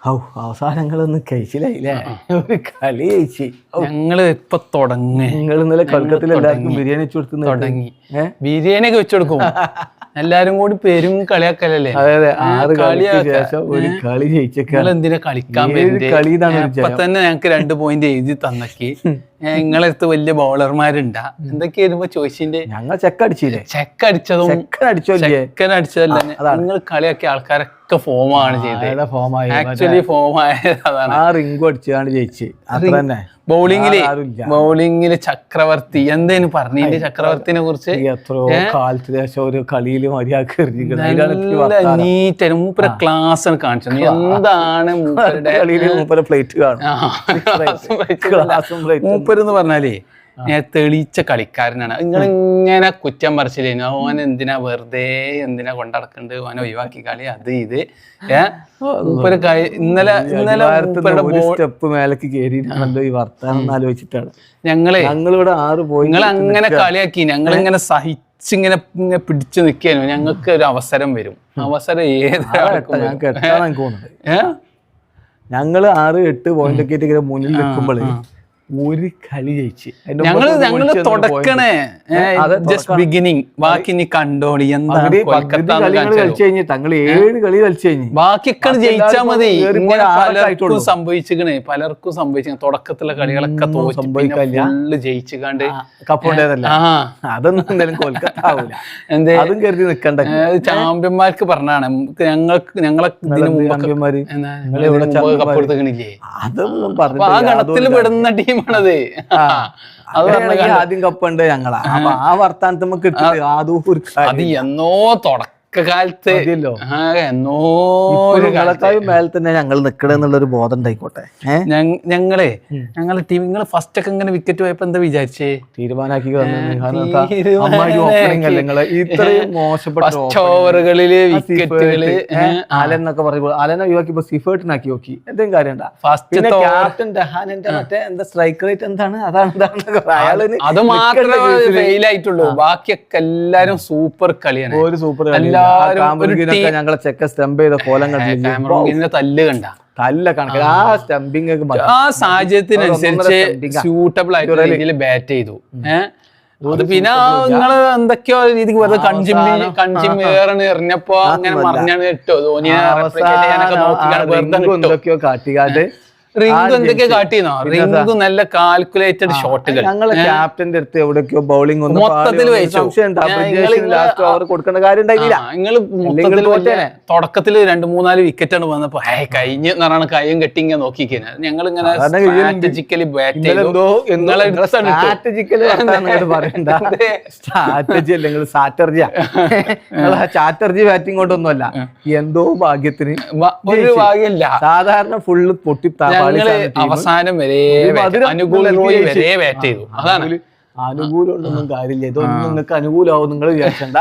അവസാനങ്ങളൊന്നും കഴിച്ചില്ലേ? ഒരു കളി കഴിച്ച് ഞങ്ങള് ഇപ്പൊ തുടങ്ങി. നിങ്ങൾ ഇന്നലെ കൊൽക്കത്തയിൽ എല്ലാവർക്കും ബിരിയാണി വെച്ചു കൊടുത്തു തുടങ്ങി. ബിരിയാണി ഒക്കെ വെച്ചു കൊടുക്കും. എല്ലാരും കൂടി പെരും കളിയാക്കലല്ലേ? അതെ അതെ, 6 കളിക്ക് ശേഷം ഒരു കളി ജയിച്ചേക്കാൾ എന്തിനാ കളിക്കാൻ ഇപ്പൊ തന്നെ ഞങ്ങക്ക് 2 പോയിന്റ് എഴുതി തന്നക്കി. നിങ്ങളെ അടുത്ത് വലിയ ബോളർമാരുണ്ടാ എന്തൊക്കെയായിരുന്നു ചോദിച്ചിന്റെ? ഞങ്ങൾ ചെക്കടിച്ചില്ലേ? ചെക്കടിച്ചതും ചെക്കനടിച്ചതല്ല, നിങ്ങൾ കളിയാക്കിയ ആൾക്കാരൊക്കെ ഫോമാണ് ചെയ്തത്. ആക്ച്വലി ഫോമായത് അതാണ്. ആ റിംഗ് അടിച്ചാണ് ജയിച്ച്. അത്ര തന്നെ. ബൗളിങ്ങില് ചക്രവർത്തി എന്തേലും പറഞ്ഞു ചക്രവർത്തിനെ കുറിച്ച്? എത്രയോ കാലത്തിന് ശേഷം ഒരു കളിയില് മര്യാദ നീറ്റ് മൂപ്പര ക്ലാസ് കാണിച്ചത്. എന്താണ് മൂപ്പര പ്ലേറ്റ് കാണും. മൂപ്പരെന്ന് പറഞ്ഞാലേ ഞാൻ തെളിയിച്ച കളിക്കാരനാണ്. നിങ്ങൾ ഇങ്ങനെ കുറ്റം പറിച്ചില്ലേനു ഓൻ എന്തിനാ വെറുതെ എന്തിനാ കൊണ്ടടക്കണ്ട്, ഓനെ ഒഴിവാക്കി കളി അത് ഇത്. ഇന്നലെ സ്റ്റെപ്പ് മേലേക്ക് കയറിയാണല്ലോ ഈ വർത്താനം ആലോചിച്ചിട്ടാണ് ഞങ്ങളിവിടെ 6 പോയി. നിങ്ങൾ അങ്ങനെ കളിയാക്കി ഞങ്ങളിങ്ങനെ സഹിച്ചിങ്ങനെ പിടിച്ചു നിൽക്കാനോ. ഞങ്ങൾക്ക് ഒരു അവസരം വരും. അവസരം ഞങ്ങള് 6-8 പോയിന്റ് ഒക്കെ ആയിട്ട് മുന്നിൽ നിൽക്കുമ്പോൾ ഒരു കളി ജയിച്ച് ഞങ്ങള് തുടക്കണേ ജസ്റ്റ് ബിഗിനിങ്. ബാക്കി നീ കണ്ടോളി കളിച്ച് കഴിഞ്ഞ് തങ്ങൾ 7 കളി കളിച്ചു കഴിഞ്ഞ് ബാക്കിയൊക്കെ ജയിച്ചാ മതി. പലർക്കും സംഭവിച്ചിക്കണേ, പലർക്കും സംഭവിച്ചു. തുടക്കത്തിലെ കളികളൊക്കെ തോൽപ്പിക്കല് ജയിച്ചുകാണ്ട് കപ്പുണ്ടേതല്ല. അതൊന്നും എന്തായാലും കൊൽക്കത്ത ആവൂല. അതും കരുതി നിക്കണ്ട. ചാമ്പ്യന്മാർക്ക് പറഞ്ഞാണ് ഞങ്ങളെ ചാമ്പ്യന്മാര് കപ്പെടുത്തിക്കണില്ലേ? അതൊന്നും പറഞ്ഞു ആ ഗണത്തിൽ പെടുന്ന ടീം ആദ്യം കപ്പുണ്ട് ഞങ്ങളാ. അപ്പൊ ആ വർത്താനത്ത് നമുക്ക് അത് എന്നോ തുടക്കകാലത്ത് മേലെ തന്നെ ഞങ്ങൾ നിക്കണെന്നുള്ളൊരു ബോധം ഉണ്ടായിക്കോട്ടെ. ഞങ്ങളെ ടീം നിങ്ങൾ ഫസ്റ്റ് ഒക്കെ ഇങ്ങനെ വിക്കറ്റ് പോയപ്പോ എന്താ വിചാരിച്ചേ? തീരുമാനാക്കി ഇത്രയും മോശപ്പെട്ട ഓവറുകളില് വിക്കറ്റുകള് ആലെന്നൊക്കെ പറയുമ്പോൾ ആലനെ ഒഴിവാക്കിയപ്പോ സിഫേർട്ടിനാക്കി നോക്കി. എന്തെങ്കിലും കാര്യം ഫസ്റ്റ് ക്യാപ്റ്റൻ ഡഹാനന്റെ മറ്റേ എന്താ സ്ട്രൈക്ക് റേറ്റ് എന്താണ്? അത് മാത്രമേ ഫെയിൽ ആയിട്ടുള്ളൂ. ബാക്കിയൊക്കെ എല്ലാരും സൂപ്പർ കളിയാണ്. ഒരു സൂപ്പർ കളി. ഞങ്ങളെ ചെക്ക സ്റ്റംപ് ചെയ്ത കോലം കണ്ടില്ല. തല്ല് കണ്ട തല്ല കണക്ക് ആ സ്റ്റംപിങ് ആ സാഹചര്യത്തിനനുസരിച്ച് സ്യൂട്ടബിൾ ആയിട്ടുള്ള രീതിയിൽ ബാറ്റ് ചെയ്തു. അത് പിന്നെ നിങ്ങള് എന്തൊക്കെയോ രീതിക്ക് വെറുതെ കൺജിം എറിഞ്ഞപ്പോ അങ്ങനെ മറിഞ്ഞാണ് കേട്ടോ ധോനിയെ എന്തൊക്കെയോ കാട്ടിക്കാട്ട് റിംഗ് എന്തൊക്കെയോ കാട്ടിന്നോ? റിംഗ് നല്ല കാൽക്കുലേറ്റഡ് ഷോട്ടുകൾ. ഞങ്ങളെ ക്യാപ്റ്റന്റെ അടുത്ത് എവിടെയൊക്കെയോ ബൗളിംഗ് മൊത്തത്തിൽ കൊടുക്കേണ്ട കാര്യം ഉണ്ടായില്ല. നിങ്ങൾ തുടക്കത്തില് 2-3-4 വിക്കറ്റാണ് വന്നപ്പോ കഴിഞ്ഞ് പറഞ്ഞാൽ കയ്യും കെട്ടിങ്ങ നോക്കിക്കഴിഞ്ഞാൽ ഞങ്ങൾ ഇങ്ങനെ സ്ട്രാറ്റജിക്കലി ബാറ്റ് ചെയ്തു. സ്ട്രാറ്റജി അല്ലെങ്കിൽ സാറ്റർജിയാ. ചാറ്റർജി ബാറ്റിംഗ് കൊണ്ടൊന്നുമല്ല, എന്തോ ഭാഗ്യത്തിന് ഒരു ഭാഗ്യമില്ല. സാധാരണ ഫുള്ള് പൊട്ടി അവസാനം വരെ അനുകൂല വരെ ബാറ്റ് ചെയ്തു. അതാണ് അനുകൂലം കൊണ്ടൊന്നും കാര്യമില്ല. ഇതൊന്നും നിങ്ങൾക്ക് അനുകൂലമാവും നിങ്ങൾ വിചാരിച്ചണ്ട.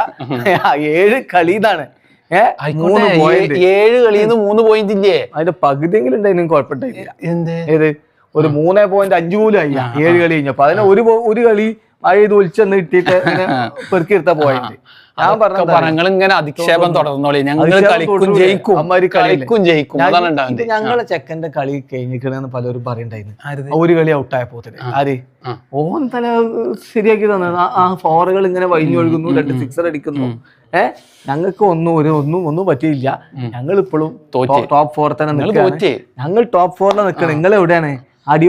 7 കളി ഇതാണ്. 7 കളിന്ന് 3 പോയിന്റ് ഇല്ലേ? അതിന്റെ പകുതിയെങ്കിലും ഉണ്ടായിരുന്നു കുഴപ്പമില്ല. ഏത് ഒരു 3.5 പോലും ആയില്ല 7 കളി കഴിഞ്ഞപ്പോ. അതിനെ ഒരു കളി ഇത് ഒലിച്ചെന്ന് കിട്ടിയിട്ട് പെറുക്കിയെടുത്ത പോയിന്റ്. ഞാൻ പറഞ്ഞു ഇങ്ങനെ അധിക്ഷേപം തുടർന്നോളി. ഞങ്ങൾ കളിക്കും ജയിക്കും. ഞങ്ങളെ ചെക്കന്റെ കളി കഴിഞ്ഞിക്കണെന്ന് പലരും പറയണ്ടായിരുന്നു. ഒരു കളി ഔട്ടായപ്പോ ആര് ഓൻ തല ശരിയാക്കി തന്നെ. ആ 4 ഇങ്ങനെ വൈഞ്ഞൊഴുകുന്നു, 2 സിക്സർ അടിക്കുന്നു. ഞങ്ങൾക്ക് ഒന്നും പറ്റിയില്ല. ഞങ്ങൾ ഇപ്പോഴും ടോപ്പ് 4 തന്നെ നിൽക്കുക. ഞങ്ങൾ ടോപ്പ് 4 നിൽക്കണം. നിങ്ങൾ എവിടെയാണ്?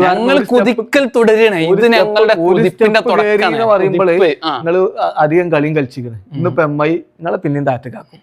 ഞങ്ങൾ കുതിക്കൽ തുടരണേ. ഇത് ഞങ്ങളുടെ പറയുമ്പോഴേ നിങ്ങള് അധികം കളിയും കളിച്ചിരിക്കണേ. ഇന്നിപ്പോ MI നിങ്ങളെ പിന്നെയും താറ്റക്കാക്കും.